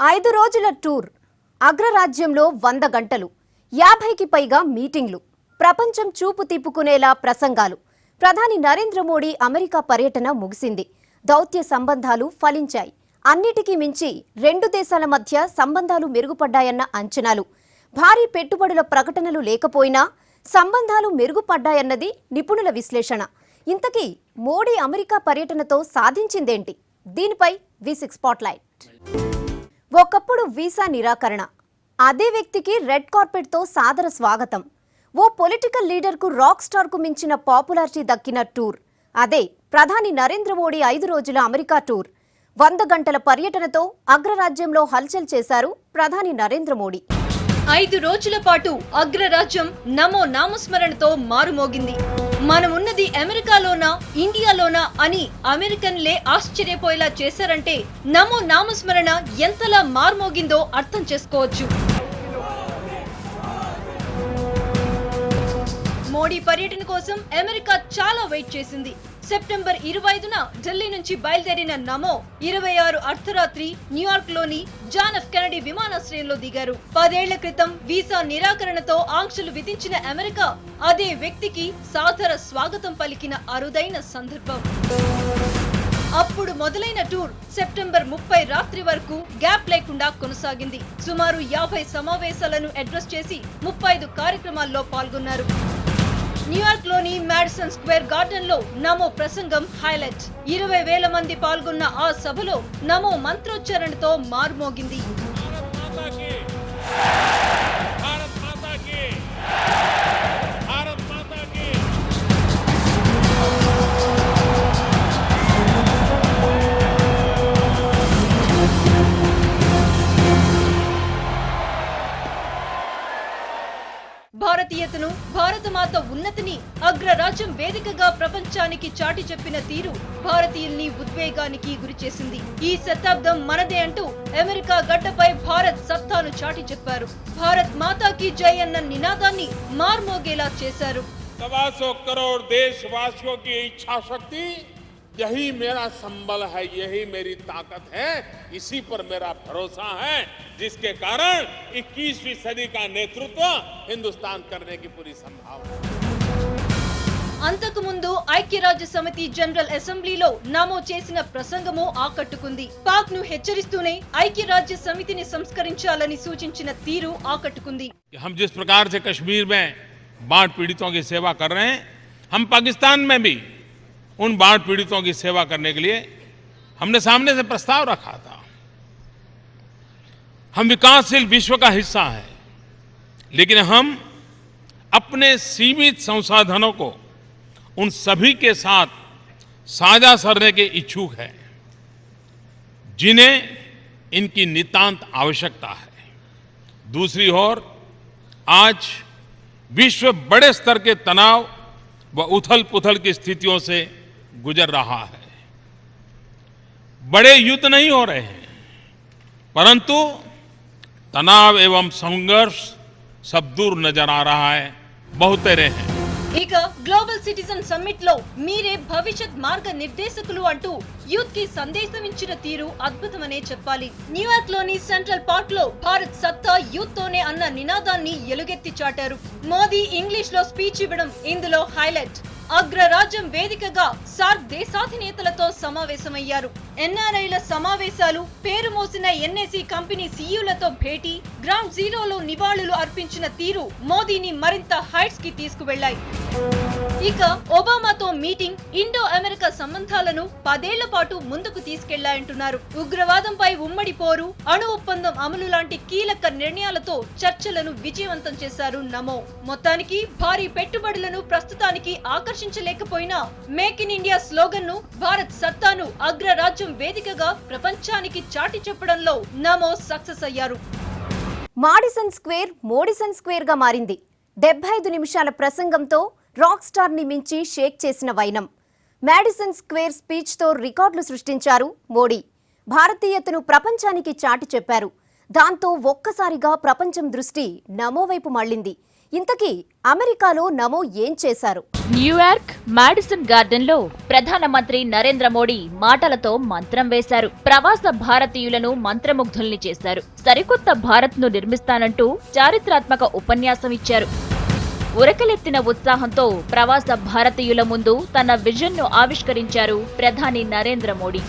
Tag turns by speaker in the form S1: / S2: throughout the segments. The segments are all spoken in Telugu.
S1: 5 రోజుల టూర్, అగ్రరాజ్యంలో 100 గంటలు, 50కి పైగా మీటింగ్లు, ప్రపంచం చూపు తిప్పుకునేలా ప్రసంగాలు. ప్రధాని నరేంద్ర మోడీ అమెరికా పర్యటన ముగిసింది. దౌత్య సంబంధాలు ఫలించాయి. అన్నిటికీ మించి రెండు దేశాల మధ్య సంబంధాలు మెరుగుపడ్డాయన్న అంచనాలు. భారీ పెట్టుబడుల ప్రకటనలు లేకపోయినా సంబంధాలు మెరుగుపడ్డాయన్నది నిపుణుల విశ్లేషణ. ఇంతకీ మోడీ అమెరికా పర్యటనతో సాధించిందేంటి? దీనిపై V6 స్పాట్లైట్. ఒకప్పుడు వీసా నిరాకరణ, అదే వ్యక్తికి రెడ్ కార్పెట్తో సాదర స్వాగతం. ఓ పొలిటికల్ లీడర్కు రాక్ స్టార్కు మించిన పాపులారిటీ దక్కిన టూర్. అదే ప్రధాని నరేంద్ర మోడీ 5 రోజుల అమెరికా టూర్. 100 గంటల పర్యటనతో అగ్రరాజ్యంలో హల్చల్ చేశారు ప్రధాని నరేంద్ర మోడీ.
S2: 5 రోజుల పాటు అగ్రరాజ్యం నమో నామస్మరణతో మారుమోగింది. మనమున్నది అమెరికాలోనా ఇండియాలోనా అని అమెరికన్లే ఆశ్చర్యపోయేలా చేశారంటే నమో నామస్మరణ ఎంతలా మార్మోగిందో అర్థం చేసుకోవచ్చు. మోడీ పర్యటన కోసం అమెరికా చాలా వెయిట్ చేసింది. సెప్టెంబర్ 25న ఢిల్లీ నుంచి బయలుదేరిన నమో 26 అర్ధరాత్రి న్యూయార్క్ లోని జాన్ ఎఫ్ కెనడీ విమానాశ్రయంలో దిగారు. 10 ఏళ్ల క్రితం వీసా నిరాకరణతో ఆంక్షలు విధించిన అమెరికా అదే వ్యక్తికి సాదర స్వాగతం పలికిన అరుదైన సందర్భం. అప్పుడు మొదలైన టూర్ సెప్టెంబర్ 30 రాత్రి వరకు గ్యాప్ లేకుండా కొనసాగింది. సుమారు 50 సమావేశాలను అడ్రస్ చేసి 35 కార్యక్రమాల్లో పాల్గొన్నారు. న్యూయార్క్ లోని మాడిసన్ స్క్వేర్ గార్డెన్ లో నమో ప్రసంగం హైలైట్. 20,000 మంది పాల్గొన్న ఆ సభలో నమో మంత్రోచ్చారణతో మారుమోగింది. భారతీయతను, భారతమాత ఉన్నతిని అగ్రరాజ్యం వేదికగా ప్రపంచానికి చాటి చెప్పిన తీరు భారతీయుల్ని ఉద్వేగానికి గురిచేసింది. ఈ శతాబ్దం మనదే అంటూ అమెరికా గడ్డపై భారత్ సత్తాను చాటి చెప్పారు. భారత్ మాతాకి జై అన్న నినాదాన్ని మార్మోగేలా చేశారు.
S3: 125 करोड़ देशवासियों की इच्छा शक्ति, यही मेरा संबल है, यही मेरी ताकत है, इसी पर मेरा भरोसा है, जिसके कारण 21वीं सदी का नेतृत्व हिंदुस्तान करने की पूरी संभावना.
S2: అంతకు ముందు ఐక్యరాజ్య సమితి జనరల్ అసెంబ్లీలో నమో చేసిన ప్రసంగము ఆకట్టుకుంది. పాక్ ను హెచ్చరిస్తూనే ఐక్యరాజ్య సమితిని సంస్కరించాలని సూచించిన తీరు ఆకట్టుకుంది.
S3: हम जिस प्रकार से कश्मीर में बाढ़ पीड़ितों की सेवा कर रहे हैं, हम पाकिस्तान में भी उन बाढ़ पीड़ितों की सेवा करने के लिए हमने सामने से प्रस्ताव रखा था. हम विकासशील विश्व का हिस्सा हैं, लेकिन हम अपने सीमित संसाधनों को उन सभी के साथ साझा करने के इच्छुक हैं जिन्हें इनकी नितांत आवश्यकता है. दूसरी ओर आज विश्व बड़े स्तर के तनाव व उथल पुथल की स्थितियों से गुजर रहा है. बड़े युद्ध नहीं हो रहे हैं, परंतु तनाव एवं संघर्ष सब दूर नजर आ रहा है, बहुतेरे हैं.
S2: ఇక గ్లోబల్ సిటిజన్ సమ్మిట్ లో మీరే భవిష్యత్ మార్గ నిర్దేశకులు అంటూ యూత్ కి సందేశం ఇచ్చిన తీరు అద్భుతమనే చెప్పాలి. న్యూయార్క్ లోని సెంట్రల్ పార్క్ లో భారత్ సత్తా యూత్ తోనే అన్న నినాదాన్ని ఎలుగెత్తి చాటారు. మోదీ ఇంగ్లీష్ లో స్పీచ్ ఇవ్వడం ఇందులో హైలైట్. అగ్రరాజ్యం వేదికగా సార్క్ దేశాధినేతలతో సమావేశమయ్యారు. ఎన్ఆర్ఐల సమావేశాలు, పేరు మోసిన ఎన్ఏసీ కంపెనీ సీఈఓలతో భేటీ, గ్రౌండ్ జీరోలో నివాళులు అర్పించిన తీరు మోదీని మరింత హైట్స్ కి తీసుకువెళ్లాయి. ఇక ఒబామాతో మీటింగ్ ఇండో అమెరికా సంబంధాలను 10 ఏళ్ల పాటు ముందుకు తీసుకెళ్లాయంటున్నారు. ఉగ్రవాదంపై ఉమ్మడి పోరు, అణు ఒప్పందం అమలు లాంటి కీలక నిర్ణయాలతో చర్చలను విజయవంతం చేశారు నమో. మొత్తానికి భారీ పెట్టుబడులను ప్రస్తుతానికి ఆకర్షించలేకపోయినా మేక్ ఇన్ ఇండియా స్లోగన్ ను, భారత్ సత్తాను అగ్రరాజ్యం వేదికగా ప్రపంచానికి చాటి చెప్పడంలో నమో సక్సెస్ అయ్యారు.
S1: మాడిసన్ స్క్వేర్ మోడిసన్ స్క్వేర్ గా మారింది. 75 నిమిషాల ప్రసంగంతో రాక్ స్టార్ ని మించి షేక్ చేసిన వైనం. మాడిసన్ స్క్వేర్ స్పీచ్ తో రికార్డులు సృష్టించారు మోడీ. భారతీయతను ప్రపంచానికి చాటి చెప్పారు. దాంతో ఒక్కసారిగా ప్రపంచం దృష్టి నమో వైపు మళ్లింది. ఇంతకీ అమెరికాలో నమో ఏం చేశారు?
S4: న్యూయార్క్ మాడిసన్ గార్డెన్ లో ప్రధానమంత్రి నరేంద్ర మోడీ మాటలతో మంత్రం వేశారు. ప్రవాస భారతీయులను మంత్రముగ్ధుల్ని చేశారు. సరికొత్త భారత్ ను నిర్మిస్తానంటూ చారిత్రాత్మక ఉపన్యాసం ఇచ్చారు. ఉరకలెత్తిన ఉత్సాహంతో ప్రవాస భారతీయుల ముందు తన విజన్ ను ఆవిష్కరించారు ప్రధాని నరేంద్ర మోడీ.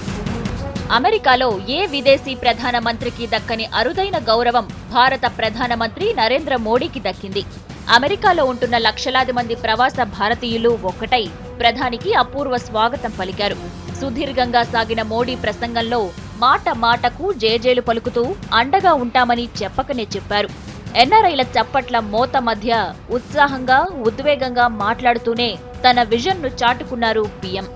S4: అమెరికాలో ఏ విదేశీ ప్రధానమంత్రికి దక్కని అరుదైన గౌరవం భారత ప్రధానమంత్రి నరేంద్ర మోడీకి దక్కింది. అమెరికాలో ఉంటున్న లక్షలాది మంది ప్రవాస భారతీయులు ఒక్కటై ప్రధానికి అపూర్వ స్వాగతం పలికారు. సుదీర్ఘంగా సాగిన మోడీ ప్రసంగంలో మాట మాటకు జేజేలు పలుకుతూ అండగా ఉంటామని చెప్పకనే చెప్పారు. ఎన్ఆర్ఐల చప్పట్ల మోత మధ్య ఉత్సాహంగా ఉద్వేగంగా మాట్లాడుతూనే తన విజన్ ను చాటుకున్నారు పీఎం.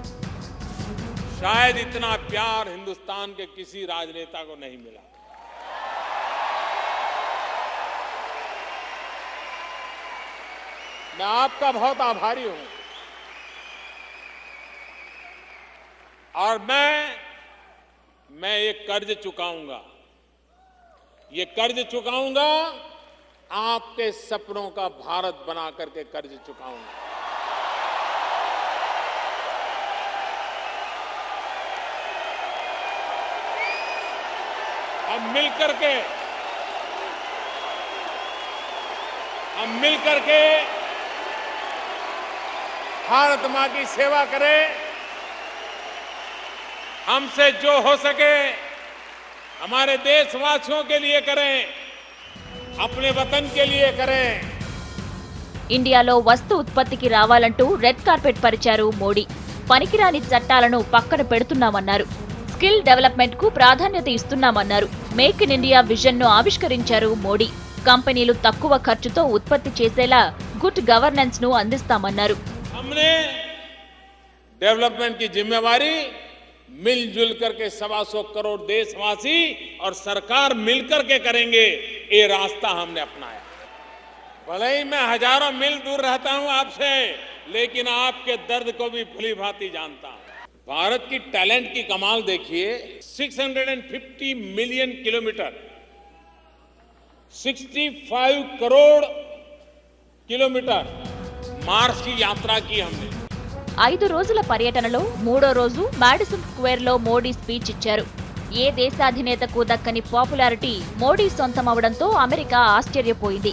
S3: शायद इतना प्यार हिंदुस्तान के किसी राजनेता को नहीं मिला। मैं आपका बहुत आभारी हूं और मैं ये कर्ज चुकाऊंगा। आपके सपनों का भारत बना करके कर्ज चुकाऊंगा। हम मिलकर के भारत मां की सेवा करें। हमसे जो हो सके हमारे देशवासियों के लिए करें, अपने वतन के लिए करें।
S4: ఇండియాలో వస్తు ఉత్పత్తికి రావాలంటూ రెడ్ కార్పెట్ పరిచారు మోడీ. పనికిరాని చట్టాలను పక్కన పెడుతున్నామన్నారు. స్కిల్ డెవలప్మెంట్ కు ప్రాధాన్యత ఇస్తున్నామన్నారు. మేక్ ఇన్ ఇండియా విజన్ ను ఆవిష్కరించారు మోడీ. కంపెనీలు తక్కువ ఖర్చుతో ఉత్పత్తి చేసేలా గుడ్ గవర్నెన్స్ ను అందిస్తామన్నారు.
S3: हमने डेवलपमेंट की जिम्मेवारी मिलजुल करके 125 करोड़ देशवासी और सरकार मिलकर के करेंगे, ये रास्ता हमने अपनाया। भले ही मैं हजारों मील दूर रहता हूं आपसे, लेकिन आपके दर्द को भी भली भांति जानता हूं। भारत की टैलेंट की कमाल देखिए। 650 million kilometre, 65 crore kilometre Mars की यात्रा की हमने।
S4: 5 రోజుల పర్యటనలో 3వ రోజు మాడిసన్ స్క్వేర్ లో మోడీ స్పీచ్ ఇచ్చారు. ఏ దేశాధినేతకు దక్కని పాపులారిటీ మోడీ సొంతమవడంతో అమెరికా ఆశ్చర్యపోయింది.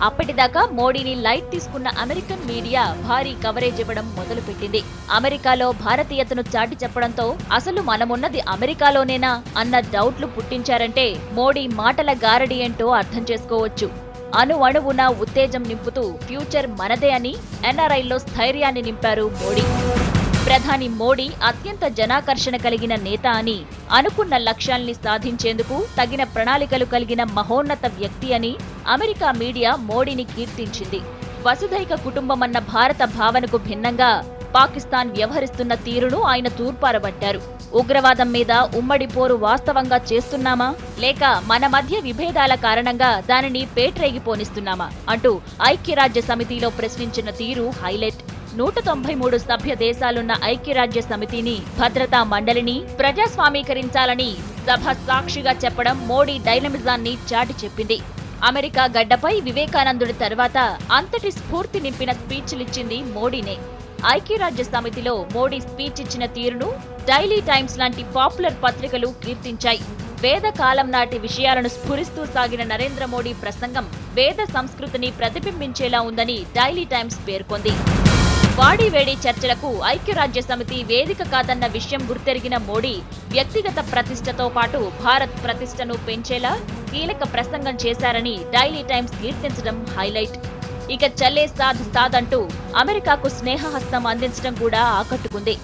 S4: అప్పటిదాకా మోడీని లైట్ తీసుకున్న అమెరికన్ మీడియా భారీ కవరేజ్ ఇవ్వడం మొదలుపెట్టింది. అమెరికాలో భారతీయతను చాటి చెప్పడంతో అసలు మనమున్నది అమెరికాలోనేనా అన్న డౌట్లు పుట్టించారంటే మోడీ మాటల గారడి ఏంటో అర్థం చేసుకోవచ్చు. అణువణువున ఉత్తేజం నింపుతూ ఫ్యూచర్ మనదే అని ఎన్ఆర్ఐలో స్థైర్యాన్ని నింపారు మోడీ. ప్రధాని మోడీ అత్యంత జనాకర్షణ కలిగిన నేత అని, అనుకున్న లక్ష్యాల్ని సాధించేందుకు తగిన ప్రణాళికలు కలిగిన మహోన్నత వ్యక్తి అని అమెరికా మీడియా మోడీని కీర్తించింది. వసుధైక కుటుంబమన్న భారత భావనకు భిన్నంగా పాకిస్తాన్ వ్యవహరిస్తున్న తీరును ఆయన తూర్పారబట్టారు. ఉగ్రవాదం మీద ఉమ్మడి పోరు వాస్తవంగా చేస్తున్నామా, లేక మన మధ్య విభేదాల కారణంగా దానిని పేట్రేగిపోనిస్తున్నామా అంటూ ఐక్యరాజ్య సమితిలో ప్రశ్నించిన తీరు హైలైట్. 193 సభ్య దేశాలున్న ఐక్యరాజ్య సమితిని, భద్రతా మండలిని ప్రజాస్వామీకరించాలని సభ సాక్షిగా చెప్పడం మోడీ డైనమిజాన్ని చాటి చెప్పింది. అమెరికా గడ్డపై వివేకానందుడి తర్వాత అంతటి స్ఫూర్తి నింపిన స్పీచ్లిచ్చింది మోడీనే. ఐక్యరాజ్య సమితిలో మోడీ స్పీచ్ ఇచ్చిన తీరును డైలీ టైమ్స్ లాంటి పాపులర్ పత్రికలు కీర్తించాయి. వేద కాలం నాటి విషయాలను స్ఫురిస్తూ సాగిన నరేంద్ర మోడీ ప్రసంగం వేద సంస్కృతిని ప్రతిబింబించేలా ఉందని డైలీ టైమ్స్ పేర్కొంది. వాడివేడి చర్చలకు ఐక్యరాజ్య సమితి వేదిక కాదన్న విషయం గుర్తెరిగిన మోడీ వ్యక్తిగత ప్రతిష్టతో పాటు భారత్ ప్రతిష్టను పెంచేలా కీలక ప్రసంగం చేశారని డైలీ టైమ్స్ కీర్తించడం హైలైట్. ఇక చల్లే సాద్ అంటూ అమెరికాకు స్నేహహస్తం అందించడం కూడా ఆకట్టుకుంది.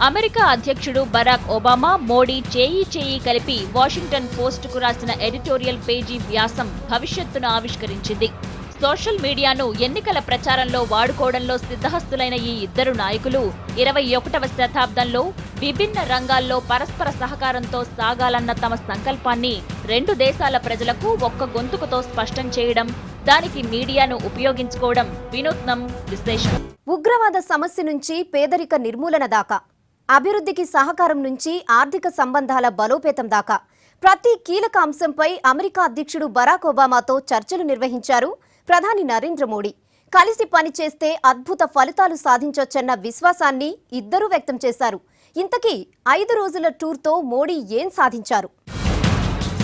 S4: అమెరికా అధ్యక్షుడు బరాక్ ఒబామా మోడీ చేయి కలిపి వాషింగ్టన్ పోస్టుకు రాసిన ఎడిటోరియల్ పేజీ వ్యాసం భవిష్యత్తును ఆవిష్కరించింది. సోషల్ మీడియాను ఎన్నికల ప్రచారంలో వాడుకోవడంలో సిద్ధహస్తులైన ఈ ఇద్దరు నాయకులు 21వ శతాబ్దంలో విభిన్న రంగాల్లో పరస్పర సహకారంతో సాగాలన్న తమ సంకల్పాన్ని 2 దేశాల ప్రజలకు ఒక్క గొంతుకుతో స్పష్టం చేయడం, దానికి మీడియాను ఉపయోగించుకోవడం వినూత్నం, విశేషం.
S1: ఉగ్రవాద సమస్య నుంచి పేదరిక నిర్మూలన దాకా, అభివృద్ధికి సహకారం నుంచి ఆర్థిక సంబంధాల బలోపేతం దాకా ప్రతి కీలక అంశంపై అమెరికా అధ్యక్షుడు బరాక్ ఒబామాతో చర్చలు నిర్వహించారు ప్రధాని నరేంద్ర మోడీ. కలిసి పనిచేస్తే అద్భుత ఫలితాలు సాధించొచ్చన్న విశ్వాసాన్ని ఇద్దరూ వ్యక్తం చేశారు. ఇంతకీ 5 రోజుల టూర్తో మోడీ ఏం సాధించారు?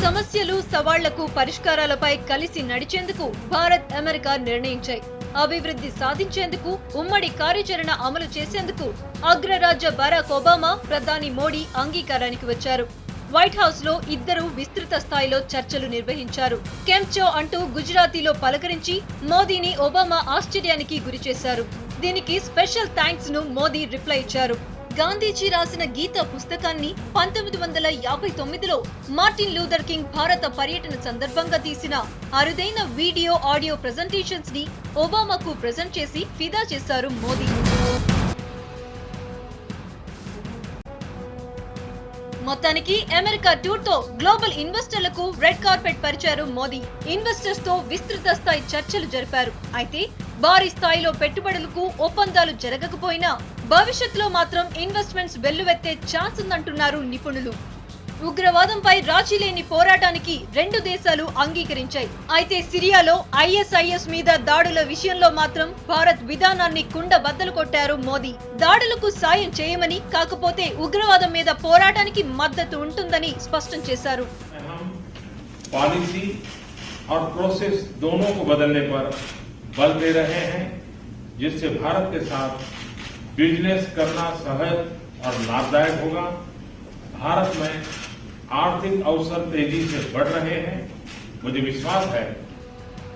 S2: సమస్యలు, సవాళ్లకు పరిష్కారాలపై కలిసి నడిచేందుకు భారత్, అమెరికా నిర్ణయించాయి. అభివృద్ధి సాధించేందుకు ఉమ్మడి కార్యాచరణ అమలు చేసేందుకు అగ్రరాజ్య బరాక్ ఒబామా, ప్రధాని మోడీ అంగీకారానికి వచ్చారు. వైట్ హౌస్ లో ఇద్దరు విస్తృత స్థాయిలో చర్చలు నిర్వహించారు. కెంచో అంటూ గుజరాతీలో పలకరించి మోదీని ఒబామా ఆశ్చర్యానికి గురిచేశారు. దీనికి స్పెషల్ థ్యాంక్స్ ను మోదీ రిప్లై ఇచ్చారు. గాంధీజీ రాసిన గీత పుస్తకాన్ని 1959లో మార్టిన్ లూథర్ కింగ్ భారత పర్యటన సందర్భంగా తీసిన అరుదైన వీడియో, ఆడియో ప్రెజెంటేషన్స్ ని ఒబామాకు ప్రెజెంట్ చేసి ఫిదా చేశారు మోదీ. మొత్తానికి అమెరికా టూర్ తో గ్లోబల్ ఇన్వెస్టర్లకు రెడ్ కార్పెట్ పరిచారు మోదీ. ఇన్వెస్టర్స్ తో విస్తృత స్థాయి చర్చలు జరిపారు. అయితే భారీ స్థాయిలో పెట్టుబడులకు ఒప్పందాలు జరగకపోయినా భవిష్యత్తులో మాత్రం ఇన్వెస్ట్మెంట్స్ వెల్లువెత్తే ఛాన్స్ ఉందంటున్నారు నిపుణులు. ఉగ్రవాదంపై రాజీలేని పోరాటానికి 2 దేశాలు అంగీకరించాయి. అయితే సిరియాలో ISIS మీద దాడుల విషయంలో మాత్రం భారత్ విధానాన్ని కుండబద్దలు కొట్టారు మోదీ. దాడులకు సాయం చేయమని, కాకపోతే ఉగ్రవాదం మీద పోరాటానికి మద్దతు ఉంటుందని స్పష్టం చేశారు.
S3: पॉलिसी और प्रोसेस दोनों को बदलने पर बल दे रहे हैं, जिससे भारत के साथ बिजनेस करना सहज और लाभदायक होगा। भारत में आर्थिक अवसर तेजी से बढ़ रहे हैं। मुझे विश्वास है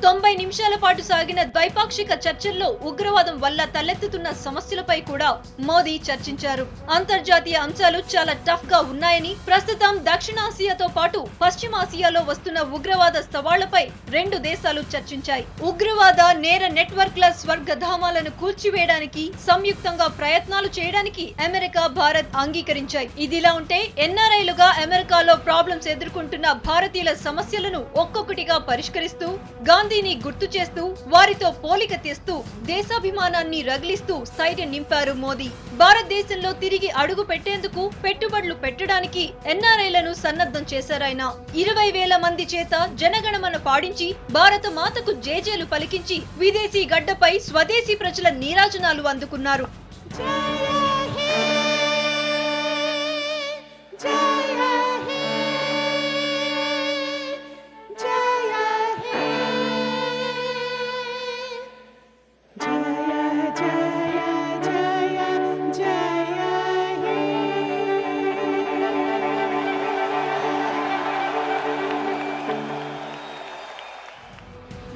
S2: 90 నిమిషాల పాటు సాగిన ద్వైపాక్షిక చర్చల్లో ఉగ్రవాదం వల్ల తలెత్తుతున్న సమస్యలపై కూడా మోదీ చర్చించారు. అంతర్జాతీయ అంశాలు చాలా టఫ్ గా ఉన్నాయని, ప్రస్తుతం దక్షిణాసియాతో పాటు పశ్చిమాసియాలో వస్తున్న ఉగ్రవాద సవాళ్లపై 2 దేశాలు చర్చించాయి. ఉగ్రవాద నేర నెట్వర్క్ల స్వర్గధామాలను కూల్చివేయడానికి సంయుక్తంగా ప్రయత్నాలు చేయడానికి అమెరికా, భారత్ అంగీకరించాయి. ఇదిలా ఉంటే ఎన్ఆర్ఐలుగా అమెరికాలో ప్రాబ్లమ్స్ ఎదుర్కొంటున్న భారతీయుల సమస్యలను ఒక్కొక్కటిగా పరిష్కరిస్తూ, గాంధీని గుర్తు చేస్తూ, వారితో పోలిక తెస్తూ, దేశాభిమానాన్ని రగిలిస్తూ స్థైర్యం నింపారు మోదీ. భారతదేశంలో తిరిగి అడుగు పెట్టేందుకు పెట్టుబడులు పెట్టడానికి ఎన్ఆర్ఐలను సన్నద్ధం చేశారాయన. 20,000 మంది చేత జనగణమన పాడించి, భారత మాతకు జేజేలు పలికించి, విదేశీ గడ్డపై స్వదేశీ ప్రజల నీరాజనాలు అందుకున్నారు.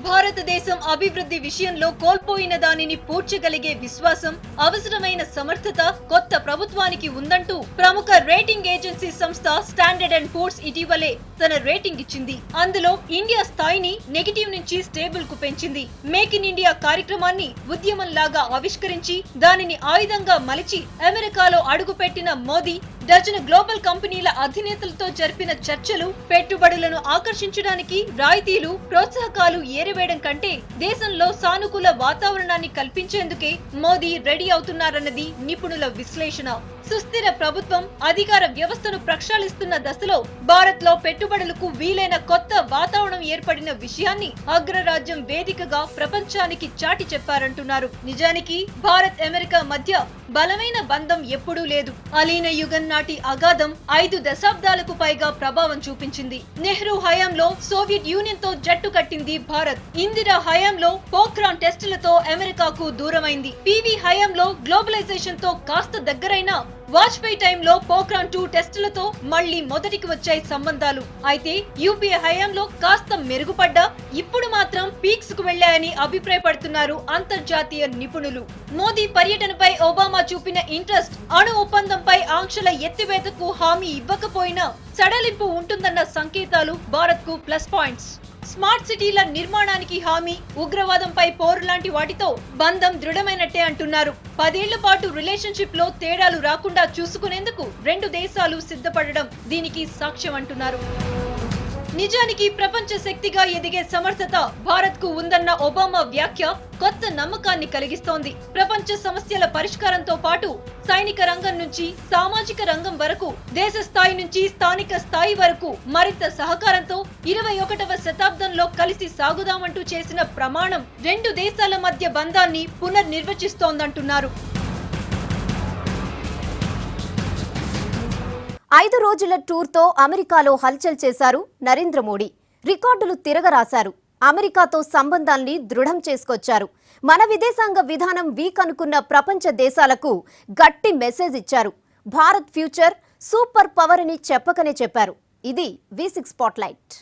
S2: భారతదేశం అభివృద్ధి విషయంలో కోల్పోయిన దానిని పూడ్చగలిగే విశ్వాసం, అవసరమైన సమర్థత కొత్త ప్రభుత్వానికి ఉందంటూ ప్రముఖ రేటింగ్ ఏజెన్సీ సంస్థ స్టాండర్డ్ అండ్ పూర్స్ ఇటీవలే తన రేటింగ్ ఇచ్చింది. అందులో ఇండియా స్థాయిని నెగటివ్ నుంచి స్టేబుల్ కు పెంచింది. మేక్ ఇన్ ఇండియా కార్యక్రమాన్ని ఉద్యమంలాగా ఆవిష్కరించి దానిని ఆయుధంగా మలిచి అమెరికాలో అడుగుపెట్టిన మోదీ డజను గ్లోబల్ కంపెనీల అధినేతలతో జరిపిన చర్చలు పెట్టుబడులను ఆకర్షించడానికి రాయితీలు, ప్రోత్సాహకాలు ఏరివేయడం కంటే దేశంలో సానుకూల వాతావరణాన్ని కల్పించేందుకే మోదీ రెడీ అవుతున్నారన్నది నిపుణుల విశ్లేషణ. సుస్థిర ప్రభుత్వం, అధికార వ్యవస్థను ప్రక్షాళిస్తున్న దశలో భారత్ లో పెట్టుబడులకు వీలైన కొత్త వాతావరణం ఏర్పడిన విషయాన్ని అగ్రరాజ్యం వేదికగా ప్రపంచానికి చాటి చెప్పారంటున్నారు. నిజానికి భారత్, అమెరికా మధ్య బలమైన బంధం ఎప్పుడూ లేదు. అలీన యుగం నాటి అగాధం 5 దశాబ్దాలకు పైగా ప్రభావం చూపించింది. నెహ్రూ హయాంలో సోవియట్ యూనియన్ తో జట్టు కట్టింది భారత్. ఇందిరా హయాంలో పోఖ్రాన్ టెస్టులతో అమెరికాకు దూరమైంది. పివి హయాంలో గ్లోబలైజేషన్ తో కాస్త దగ్గరైనా వాజ్పేయి టైంలో పోఖ్రాన్ 2 టెస్టులతో మళ్లీ మొదటికి వచ్చాయి సంబంధాలు. అయితే యూపీఏ హయాంలో కాస్త మెరుగుపడ్డా ఇప్పుడు మాత్రం పీక్స్ కు వెళ్లాయని అభిప్రాయపడుతున్నారు అంతర్జాతీయ నిపుణులు. మోదీ పర్యటనపై ఒబామా చూపిన ఇంట్రెస్ట్, అణు ఒప్పందంపై ఆంక్షల ఎత్తివేతకు హామీ ఇవ్వకపోయినా సడలింపు ఉంటుందన్న సంకేతాలు భారత్ కు ప్లస్ పాయింట్స్. స్మార్ట్ సిటీల నిర్మాణానికి హామీ, ఉగ్రవాదంపై పోరు లాంటి వాటితో బంధం దృఢమైనట్టే అంటున్నారు. 10 ఏళ్ల పాటు రిలేషన్షిప్ లో తేడాలు రాకుండా చూసుకునేందుకు 2 దేశాలు సిద్ధపడడం దీనికి సాక్ష్యం అంటున్నారు. నిజానికి ప్రపంచ శక్తిగా ఎదిగే సమర్థత భారత్ కు ఉందన్న ఒబామా వ్యాఖ్య కొత్త నమ్మకాన్ని కలిగిస్తోంది. ప్రపంచ సమస్యల పరిష్కారంతో పాటు సైనిక రంగం నుంచి సామాజిక రంగం వరకు, దేశ స్థాయి నుంచి స్థానిక స్థాయి వరకు మరింత సహకారంతో 21వ శతాబ్దంలో కలిసి సాగుదామంటూ చేసిన ప్రమాణం రెండు దేశాల మధ్య బంధాన్ని పునర్నిర్వచిస్తోందంటున్నారు.
S1: 5 రోజుల టూర్తో అమెరికాలో హల్చల్ చేశారు నరేంద్ర మోడీ. రికార్డులు తిరగరాశారు. అమెరికాతో సంబంధాల్ని దృఢం చేసుకొచ్చారు. మన విదేశాంగ విధానం వీక్ అనుకున్న ప్రపంచ దేశాలకు గట్టి మెసేజ్ ఇచ్చారు. భారత్ ఫ్యూచర్ సూపర్ పవర్ అని చెప్పకనే చెప్పారు. ఇది V6 స్పాట్లైట్.